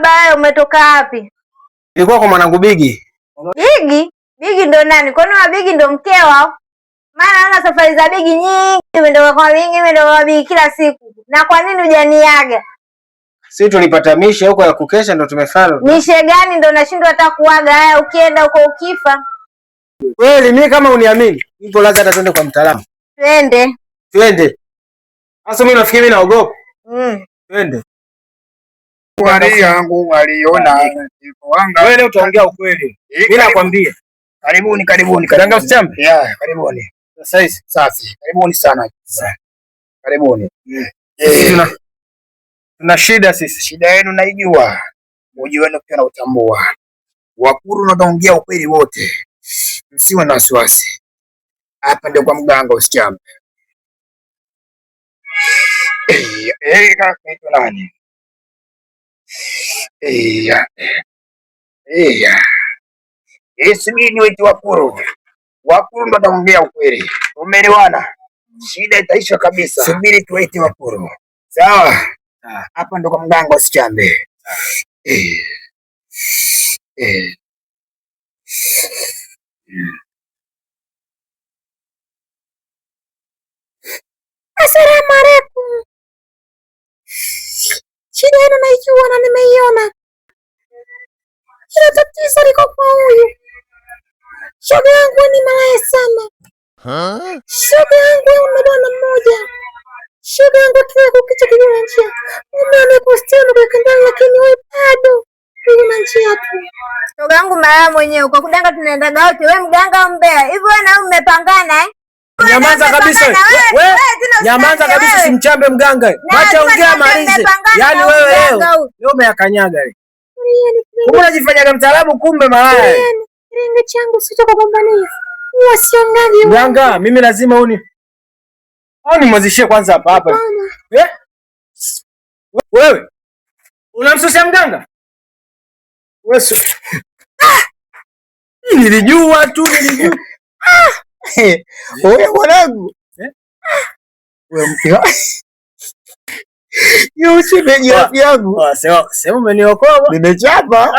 Mjomba wewe umetoka wapi? Nilikuwa kwa mwanangu Bigi. Bigi? Bigi ndo nani? Kwani wa Bigi ndo mkeo au? Maana naona safari za Bigi nyingi, umetoka kwa Bigi, umetoka kwa Bigi kila siku. Na kwa nini hujaniaga? Sisi tulipata mishe huko ya kukesha ndo tumefalo. Mishe gani ndo nashindwa hata kuaga? Haya ukienda huko ukifa. Kweli mimi kama uniamini, nipo lazima twende kwa mtaalamu. Twende. Twende. Sasa mimi nafikiri mimi naogopa. Twende. Wali yangu waliona wanga. Wewe leo utaongea ukweli. Mimi nakwambia. Karibuni. Danga usitambe. Yeah, karibuni. Sasa. Karibuni sana. Karibuni. Tuna shida sisi. Shida yenu naijua. Uji wenu pia nautambua. Wakuru nataongea ukweli wote. Msiwe na wasiwasi. Hapa ndio kwa mganga usitambe. Kaka ito nani? Subiri niwaite Wakuru. Wakuru ndo ataongea ukweli. Umeelewana? Shida itaisha kabisa. Subiri tuwaite Wakuru. Sawa? Hapa ndo kwa mganga usichambe. Asalamu alaykum. Shida yenu naijua na nimeiona. Ila tatizo liko kwa huyu. Shoga yangu ni malaya sana. Shoga yangu umedona mmoja. Shoga yangu kile kukicha kijua njia. Mume amekustema kwa kandani lakini wewe bado una njia tu. Shoga yangu malaya mwenyewe kwa kudanga tunaendaga wote. Wewe mganga mbea. Hivyo wewe na mmepangana Nyamaza kabisa. Wewe nyamaza kabisa, simchambe mganga. Acha ongea malize. Yaani wewe leo umeyakanyaga leo. Kumbe unajifanyaga mtaalamu kumbe malaya. Kiringo changu sio kugombania. Usiongage mganga, mimi lazima au nimwazishie kwanza hapa. Wewe unamsusia mganga? Wewe nilijua. Wewe mwanangu. Wewe mpira. Shemeji yangu. Sema umeniokoa. Nimechapa.